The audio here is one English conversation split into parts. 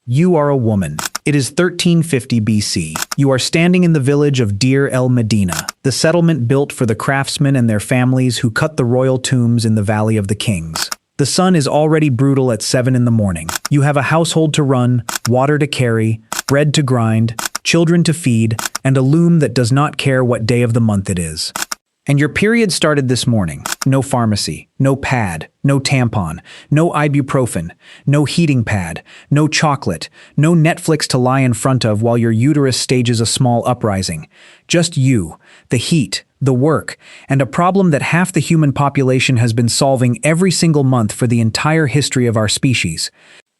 You are a woman. It is 1350 BC. You are standing in the village of Deir el Medina, the settlement built for the craftsmen and their families who cut the royal tombs in the Valley of the Kings. The sun is already brutal at 7 in the morning. You have a household to run, water to carry, bread to grind, children to feed, and a loom that does not care what day of the month it is. And your period started this morning. No pharmacy, no pad, no tampon, no ibuprofen, no heating pad, no chocolate, no Netflix to lie in front of while your uterus stages a small uprising. Just you, the heat, the work, and a problem that half the human population has been solving every single month for the entire history of our species.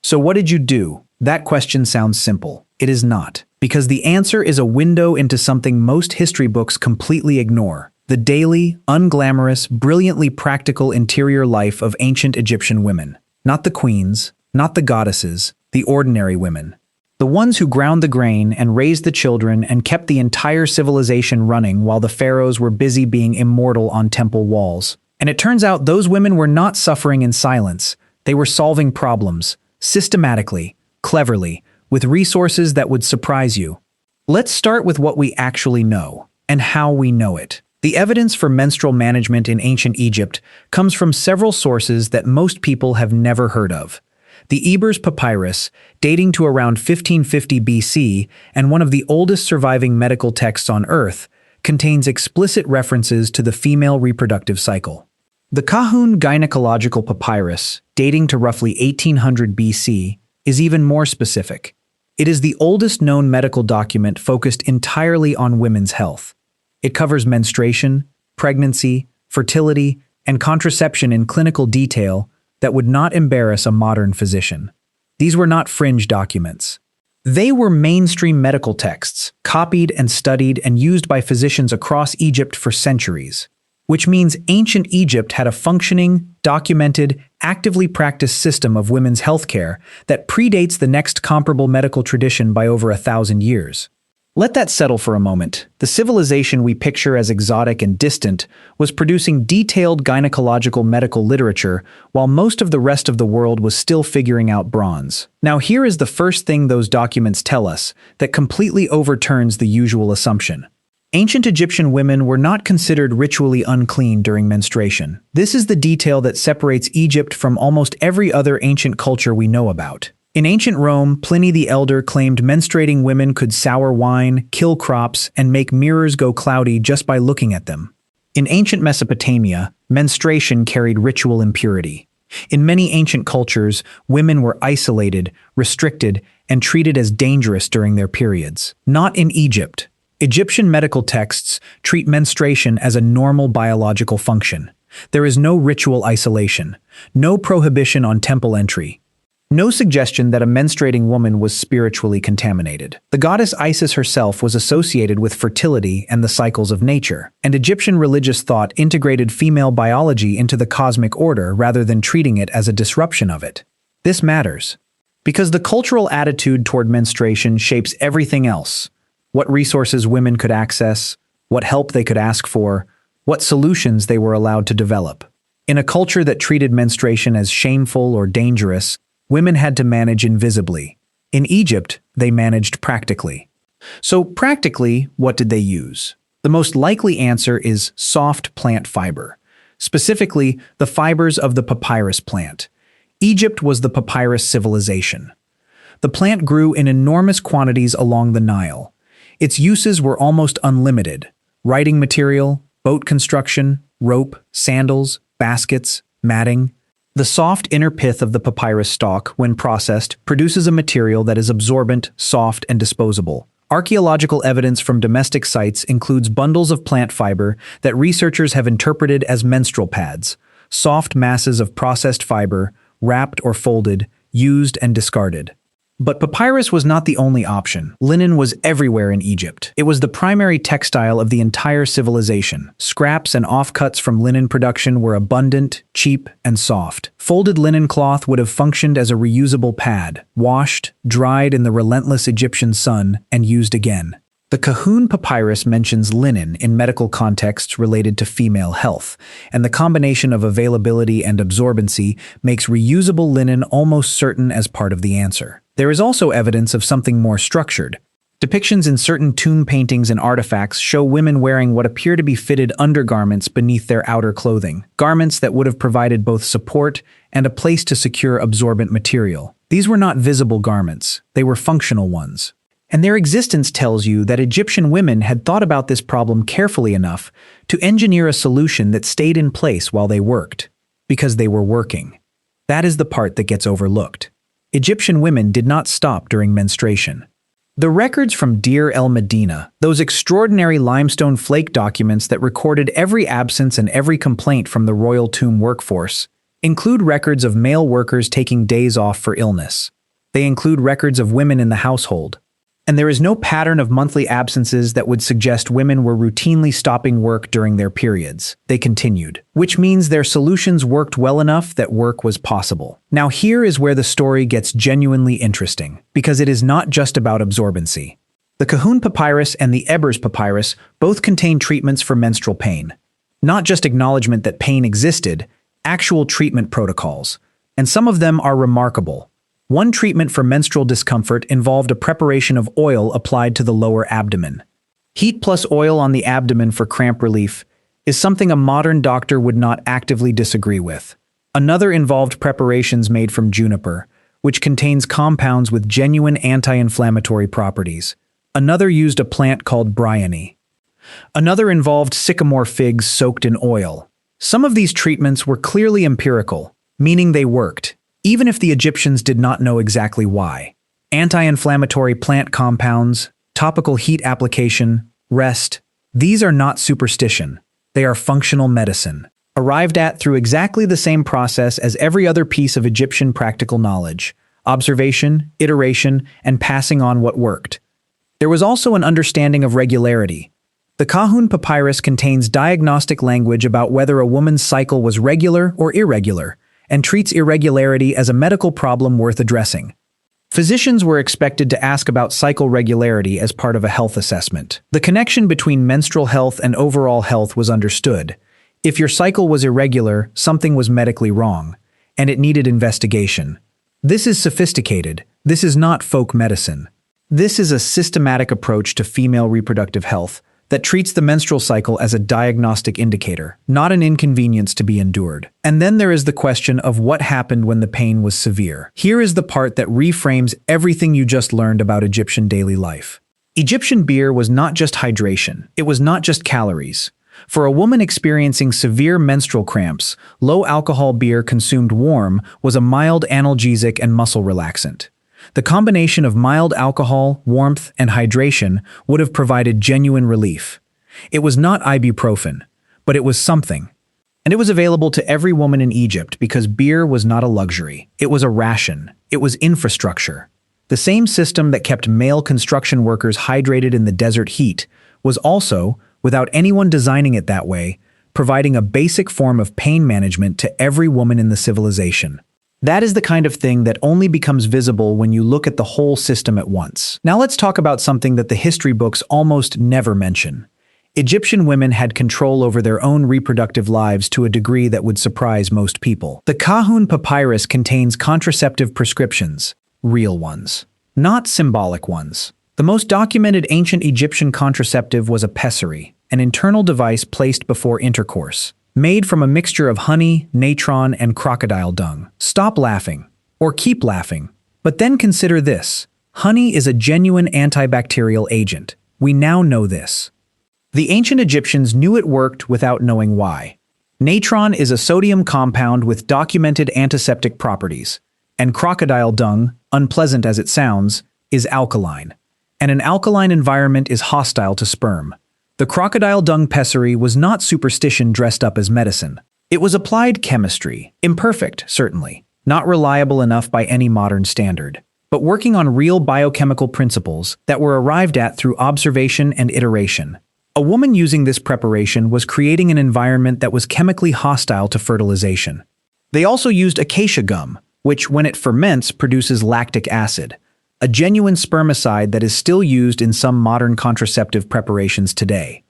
So what did you do? That question sounds simple. It is not, because the answer is a window into something most history books completely ignore. The daily, unglamorous, brilliantly practical interior life of ancient Egyptian women. Not the queens, not the goddesses, the ordinary women. The ones who ground the grain and raised the children and kept the entire civilization running while the pharaohs were busy being immortal on temple walls. And it turns out those women were not suffering in silence. They were solving problems, systematically, cleverly, with resources that would surprise you. Let's start with what we actually know, and how we know it. The evidence for menstrual management in ancient Egypt comes from several sources that most people have never heard of. The Ebers Papyrus, dating to around 1550 BC and one of the oldest surviving medical texts on Earth, contains explicit references to the female reproductive cycle. The Kahun Gynaecological Papyrus, dating to roughly 1800 BC, is even more specific. It is the oldest known medical document focused entirely on women's health. It covers menstruation, pregnancy, fertility, and contraception in clinical detail that would not embarrass a modern physician. These were not fringe documents. They were mainstream medical texts, copied and studied and used by physicians across Egypt for centuries, which means ancient Egypt had a functioning, documented, actively practiced system of women's healthcare that predates the next comparable medical tradition by over 1,000 years. Let that settle for a moment. The civilization we picture as exotic and distant was producing detailed gynecological medical literature while most of the rest of the world was still figuring out bronze. Now here is the first thing those documents tell us that completely overturns the usual assumption. Ancient Egyptian women were not considered ritually unclean during menstruation. This is the detail that separates Egypt from almost every other ancient culture we know about. In ancient Rome, Pliny the Elder claimed menstruating women could sour wine, kill crops, and make mirrors go cloudy just by looking at them. In ancient Mesopotamia, menstruation carried ritual impurity. In many ancient cultures, women were isolated, restricted, and treated as dangerous during their periods. Not in Egypt. Egyptian medical texts treat menstruation as a normal biological function. There is no ritual isolation, no prohibition on temple entry, no suggestion that a menstruating woman was spiritually contaminated. The goddess Isis herself was associated with fertility and the cycles of nature, and Egyptian religious thought integrated female biology into the cosmic order rather than treating it as a disruption of it. This matters, because the cultural attitude toward menstruation shapes everything else. What resources women could access, what help they could ask for, what solutions they were allowed to develop. In a culture that treated menstruation as shameful or dangerous, women had to manage invisibly. In Egypt, they managed practically. So practically, what did they use? The most likely answer is soft plant fiber, specifically the fibers of the papyrus plant. Egypt was the papyrus civilization. The plant grew in enormous quantities along the Nile. Its uses were almost unlimited: writing material, boat construction, rope, sandals, baskets, matting. The soft inner pith of the papyrus stalk, when processed, produces a material that is absorbent, soft, and disposable. Archaeological evidence from domestic sites includes bundles of plant fiber that researchers have interpreted as menstrual pads, soft masses of processed fiber, wrapped or folded, used and discarded. But papyrus was not the only option. Linen was everywhere in Egypt. It was the primary textile of the entire civilization. Scraps and offcuts from linen production were abundant, cheap, and soft. Folded linen cloth would have functioned as a reusable pad, washed, dried in the relentless Egyptian sun, and used again. The Kahun Papyrus mentions linen in medical contexts related to female health, and the combination of availability and absorbency makes reusable linen almost certain as part of the answer. There is also evidence of something more structured. Depictions in certain tomb paintings and artifacts show women wearing what appear to be fitted undergarments beneath their outer clothing, garments that would have provided both support and a place to secure absorbent material. These were not visible garments, they were functional ones. And their existence tells you that Egyptian women had thought about this problem carefully enough to engineer a solution that stayed in place while they worked, because they were working. That is the part that gets overlooked. Egyptian women did not stop during menstruation. The records from Deir el-Medina, those extraordinary limestone flake documents that recorded every absence and every complaint from the royal tomb workforce, include records of male workers taking days off for illness. They include records of women in the household. And there is no pattern of monthly absences that would suggest women were routinely stopping work during their periods. They continued, which means their solutions worked well enough that work was possible. Now here is where the story gets genuinely interesting, because it is not just about absorbency. The Kahun Papyrus and the Ebers Papyrus both contain treatments for menstrual pain. Not just acknowledgement that pain existed, actual treatment protocols. And some of them are remarkable. One treatment for menstrual discomfort involved a preparation of oil applied to the lower abdomen. Heat plus oil on the abdomen for cramp relief is something a modern doctor would not actively disagree with. Another involved preparations made from juniper, which contains compounds with genuine anti-inflammatory properties. Another used a plant called bryony. Another involved sycamore figs soaked in oil. Some of these treatments were clearly empirical, meaning they worked, even if the Egyptians did not know exactly why. Anti-inflammatory plant compounds, topical heat application, rest, these are not superstition. They are functional medicine, arrived at through exactly the same process as every other piece of Egyptian practical knowledge: observation, iteration, and passing on what worked. There was also an understanding of regularity. The Kahun Papyrus contains diagnostic language about whether a woman's cycle was regular or irregular, and treats irregularity as a medical problem worth addressing. Physicians were expected to ask about cycle regularity as part of a health assessment. The connection between menstrual health and overall health was understood. If your cycle was irregular, something was medically wrong, and it needed investigation. This is sophisticated. This is not folk medicine. This is a systematic approach to female reproductive health that treats the menstrual cycle as a diagnostic indicator, not an inconvenience to be endured. And then there is the question of what happened when the pain was severe. Here is the part that reframes everything you just learned about Egyptian daily life. Egyptian beer was not just hydration. It was not just calories. For a woman experiencing severe menstrual cramps, low-alcohol beer consumed warm was a mild analgesic and muscle relaxant. The combination of mild alcohol, warmth, and hydration would have provided genuine relief. It was not ibuprofen, but it was something. And it was available to every woman in Egypt because beer was not a luxury. It was a ration. It was infrastructure. The same system that kept male construction workers hydrated in the desert heat was also, without anyone designing it that way, providing a basic form of pain management to every woman in the civilization. That is the kind of thing that only becomes visible when you look at the whole system at once. Now let's talk about something that the history books almost never mention. Egyptian women had control over their own reproductive lives to a degree that would surprise most people. The Kahun Papyrus contains contraceptive prescriptions, real ones, not symbolic ones. The most documented ancient Egyptian contraceptive was a pessary, an internal device placed before intercourse, made from a mixture of honey, natron, and crocodile dung. Stop laughing, or keep laughing. But then consider this. Honey is a genuine antibacterial agent. We now know this. The ancient Egyptians knew it worked without knowing why. Natron is a sodium compound with documented antiseptic properties, and crocodile dung, unpleasant as it sounds, is alkaline. And an alkaline environment is hostile to sperm. The crocodile dung pessary was not superstition dressed up as medicine. It was applied chemistry, imperfect, certainly, not reliable enough by any modern standard, but working on real biochemical principles that were arrived at through observation and iteration. A woman using this preparation was creating an environment that was chemically hostile to fertilization. They also used acacia gum, which, when it ferments, produces lactic acid, a genuine spermicide that is still used in some modern contraceptive preparations today.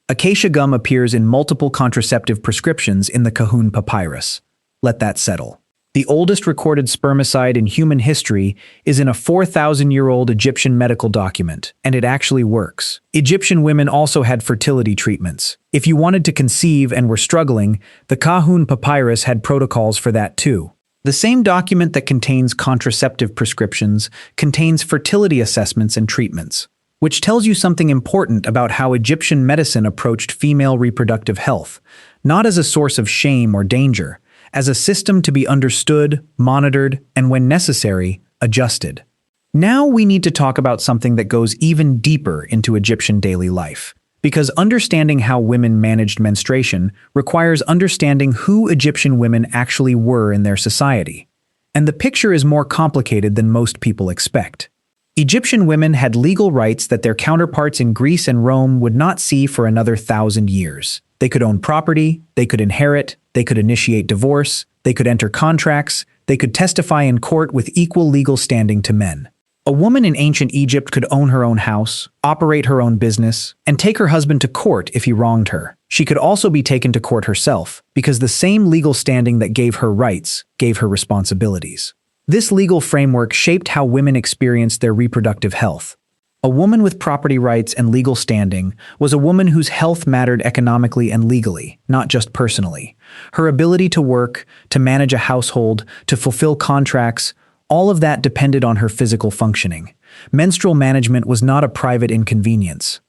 Acacia gum appears in multiple contraceptive prescriptions in the Kahun Papyrus. Let that settle. The oldest recorded spermicide in human history is in a 4,000-year-old Egyptian medical document, and it actually works. Egyptian women also had fertility treatments. If you wanted to conceive and were struggling, the Kahun Papyrus had protocols for that too. The same document that contains contraceptive prescriptions contains fertility assessments and treatments, which tells you something important about how Egyptian medicine approached female reproductive health, not as a source of shame or danger, as a system to be understood, monitored, and when necessary, adjusted. Now we need to talk about something that goes even deeper into Egyptian daily life, because understanding how women managed menstruation requires understanding who Egyptian women actually were in their society. And the picture is more complicated than most people expect. Egyptian women had legal rights that their counterparts in Greece and Rome would not see for another 1,000 years. They could own property, they could inherit, they could initiate divorce, they could enter contracts, they could testify in court with equal legal standing to men. A woman in ancient Egypt could own her own house, operate her own business, and take her husband to court if he wronged her. She could also be taken to court herself, because the same legal standing that gave her rights gave her responsibilities. This legal framework shaped how women experienced their reproductive health. A woman with property rights and legal standing was a woman whose health mattered economically and legally, not just personally. Her ability to work, to manage a household, to fulfill contracts, all of that depended on her physical functioning. Menstrual management was not a private inconvenience.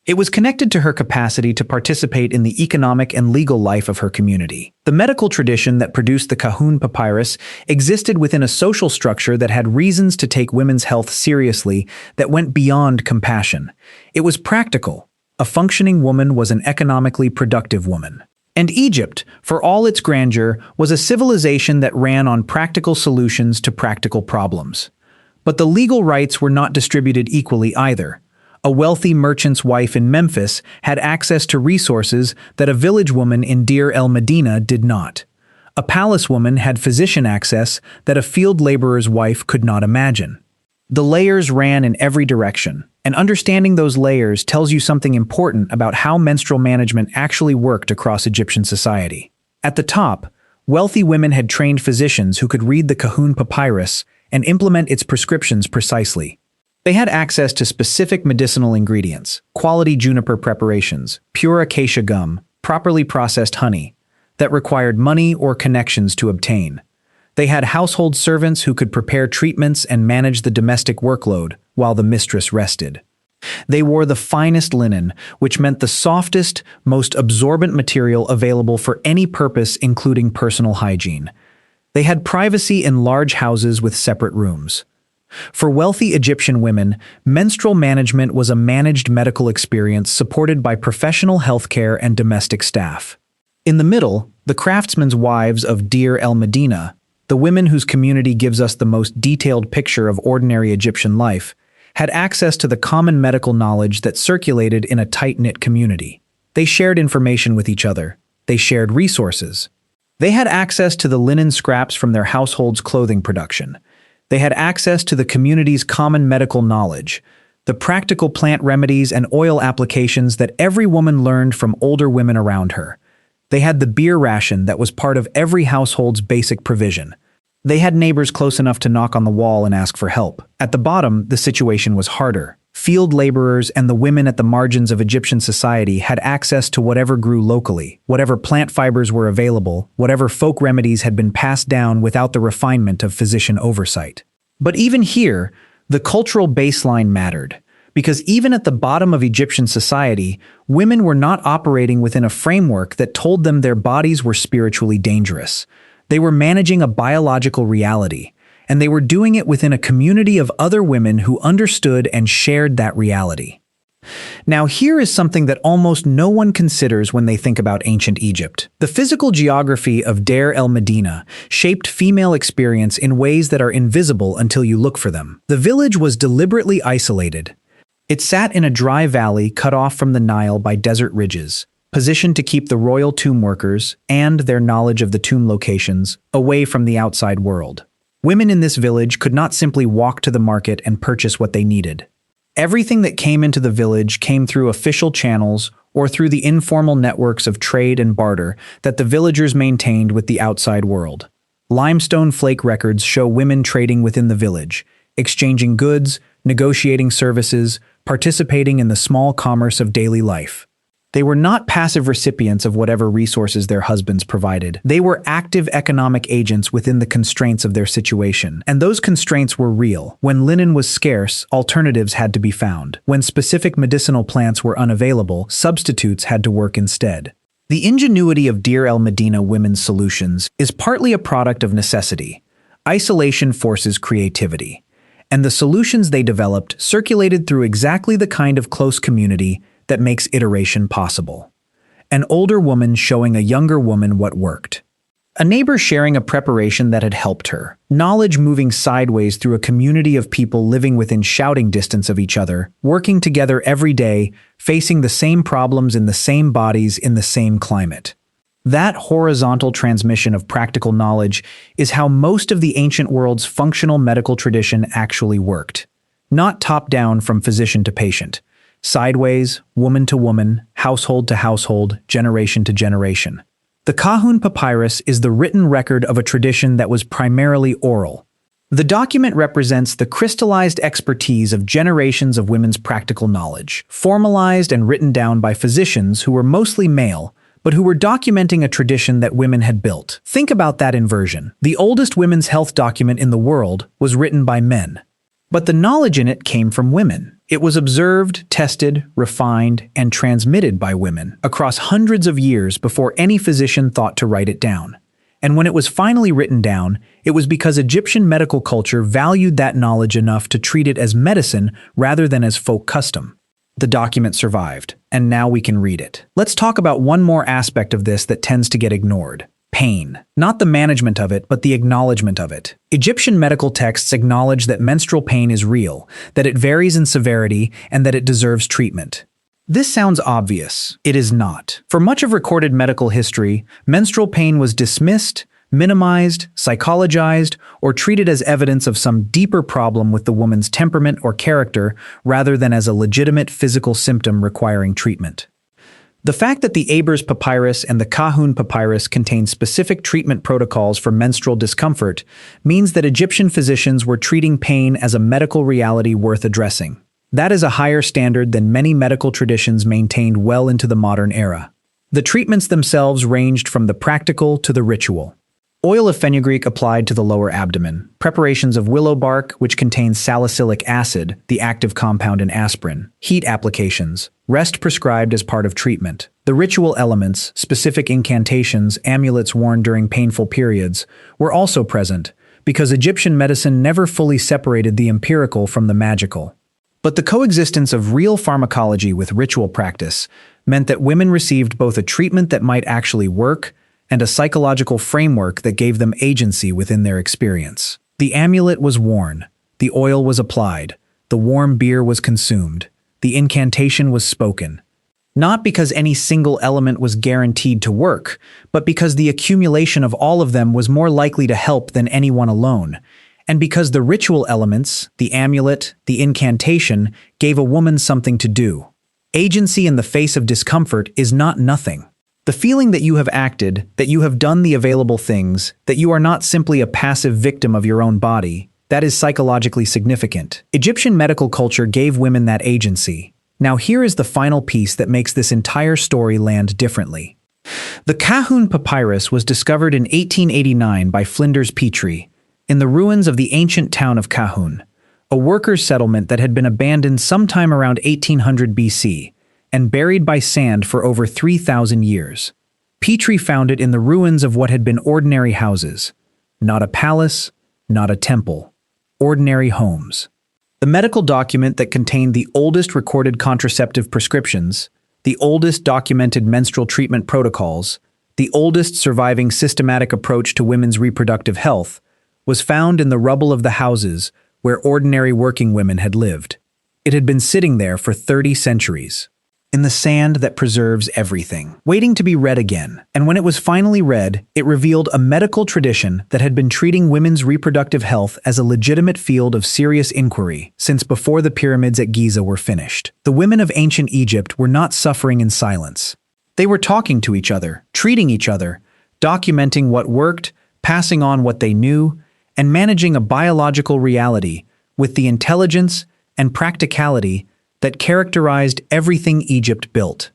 It was connected to her capacity to participate in the economic and legal life of her community. The medical tradition that produced the Kahun Papyrus existed within a social structure that had reasons to take women's health seriously that went beyond compassion. It was practical. A functioning woman was an economically productive woman. And Egypt, for all its grandeur, was a civilization that ran on practical solutions to practical problems. But the legal rights were not distributed equally either. A wealthy merchant's wife in Memphis had access to resources that a village woman in Deir el-Medina did not. A palace woman had physician access that a field laborer's wife could not imagine. The layers ran in every direction, and understanding those layers tells you something important about how menstrual management actually worked across Egyptian society. At the top, wealthy women had trained physicians who could read the Kahun Papyrus and implement its prescriptions precisely. They had access to specific medicinal ingredients, quality juniper preparations, pure acacia gum, properly processed honey, that required money or connections to obtain. They had household servants who could prepare treatments and manage the domestic workload while the mistress rested. They wore the finest linen, which meant the softest, most absorbent material available for any purpose, including personal hygiene. They had privacy in large houses with separate rooms. For wealthy Egyptian women, menstrual management was a managed medical experience supported by professional healthcare and domestic staff. In the middle, the craftsmen's wives of Deir el-Medina, the women whose community gives us the most detailed picture of ordinary Egyptian life, had access to the common medical knowledge that circulated in a tight-knit community. They shared information with each other. They shared resources. They had access to the linen scraps from their household's clothing production. They had access to the community's common medical knowledge, the practical plant remedies and oil applications that every woman learned from older women around her. They had the beer ration that was part of every household's basic provision. They had neighbors close enough to knock on the wall and ask for help. At the bottom, the situation was harder. Field laborers and the women at the margins of Egyptian society had access to whatever grew locally, whatever plant fibers were available, whatever folk remedies had been passed down without the refinement of physician oversight. But even here, the cultural baseline mattered, because even at the bottom of Egyptian society, women were not operating within a framework that told them their bodies were spiritually dangerous. They were managing a biological reality, and they were doing it within a community of other women who understood and shared that reality. Now, here is something that almost no one considers when they think about ancient Egypt. The physical geography of Deir el-Medina shaped female experience in ways that are invisible until you look for them. The village was deliberately isolated. It sat in a dry valley cut off from the Nile by desert ridges, positioned to keep the royal tomb workers and their knowledge of the tomb locations away from the outside world. Women in this village could not simply walk to the market and purchase what they needed. Everything that came into the village came through official channels or through the informal networks of trade and barter that the villagers maintained with the outside world. Limestone flake records show women trading within the village, exchanging goods, negotiating services, participating in the small commerce of daily life. They were not passive recipients of whatever resources their husbands provided. They were active economic agents within the constraints of their situation. And those constraints were real. When linen was scarce, alternatives had to be found. When specific medicinal plants were unavailable, substitutes had to work instead. The ingenuity of Deir el-Medina women's solutions is partly a product of necessity. Isolation forces creativity. And the solutions they developed circulated through exactly the kind of close community that makes iteration possible. An older woman showing a younger woman what worked. A neighbor sharing a preparation that had helped her. Knowledge moving sideways through a community of people living within shouting distance of each other, working together every day, facing the same problems in the same bodies in the same climate. That horizontal transmission of practical knowledge is how most of the ancient world's functional medical tradition actually worked. Not top-down from physician to patient. Sideways, woman to woman, household to household, generation to generation. The Kahun Papyrus is the written record of a tradition that was primarily oral. The document represents the crystallized expertise of generations of women's practical knowledge, formalized and written down by physicians who were mostly male, but who were documenting a tradition that women had built. Think about that inversion. The oldest women's health document in the world was written by men. But the knowledge in it came from women. It was observed, tested, refined, and transmitted by women across hundreds of years before any physician thought to write it down. And when it was finally written down, it was because Egyptian medical culture valued that knowledge enough to treat it as medicine rather than as folk custom. The document survived, and now we can read it. Let's talk about one more aspect of this that tends to get ignored. Pain. Not the management of it, but the acknowledgement of it. Egyptian medical texts acknowledge that menstrual pain is real, that it varies in severity, and that it deserves treatment. This sounds obvious. It is not. For much of recorded medical history, menstrual pain was dismissed, minimized, psychologized, or treated as evidence of some deeper problem with the woman's temperament or character rather than as a legitimate physical symptom requiring treatment. The fact that the Papyrus Papyrus and the Kahun Papyrus contain specific treatment protocols for menstrual discomfort means that Egyptian physicians were treating pain as a medical reality worth addressing. That is a higher standard than many medical traditions maintained well into the modern era. The treatments themselves ranged from the practical to the ritual. Oil of fenugreek applied to the lower abdomen, preparations of willow bark, which contains salicylic acid, the active compound in aspirin, heat applications, rest prescribed as part of treatment. The ritual elements, specific incantations, amulets worn during painful periods, were also present, because Egyptian medicine never fully separated the empirical from the magical. But the coexistence of real pharmacology with ritual practice meant that women received both a treatment that might actually work and a psychological framework that gave them agency within their experience. The amulet was worn, the oil was applied, the warm beer was consumed, the incantation was spoken. Not because any single element was guaranteed to work, but because the accumulation of all of them was more likely to help than any one alone, and because the ritual elements, the amulet, the incantation, gave a woman something to do. Agency in the face of discomfort is not nothing. The feeling that you have acted, that you have done the available things, that you are not simply a passive victim of your own body, that is psychologically significant. Egyptian medical culture gave women that agency. Now here is the final piece that makes this entire story land differently. The Kahun Papyrus was discovered in 1889 by Flinders Petrie, in the ruins of the ancient town of Kahun, a workers' settlement that had been abandoned sometime around 1800 BC, and buried by sand for over 3,000 years. Petrie found it in the ruins of what had been ordinary houses. Not a palace, not a temple. Ordinary homes. The medical document that contained the oldest recorded contraceptive prescriptions, the oldest documented menstrual treatment protocols, the oldest surviving systematic approach to women's reproductive health, was found in the rubble of the houses where ordinary working women had lived. It had been sitting there for 30 centuries. In the sand that preserves everything, waiting to be read again. And when it was finally read, it revealed a medical tradition that had been treating women's reproductive health as a legitimate field of serious inquiry since before the pyramids at Giza were finished. The women of ancient Egypt were not suffering in silence. They were talking to each other, treating each other, documenting what worked, passing on what they knew, and managing a biological reality with the intelligence and practicality that characterized everything Egypt built.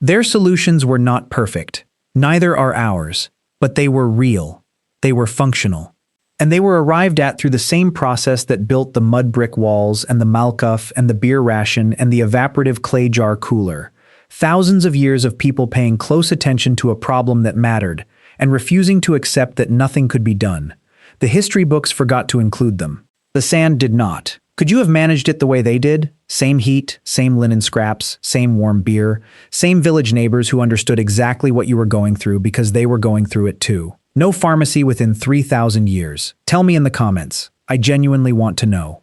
Their solutions were not perfect, neither are ours, but they were real, they were functional. And they were arrived at through the same process that built the mud brick walls and the malkuf and the beer ration and the evaporative clay jar cooler. Thousands of years of people paying close attention to a problem that mattered and refusing to accept that nothing could be done. The history books forgot to include them. The sand did not. Could you have managed it the way they did? Same heat, same linen scraps, same warm beer, same village neighbors who understood exactly what you were going through because they were going through it too. No pharmacy within 3,000 years. Tell me in the comments. I genuinely want to know.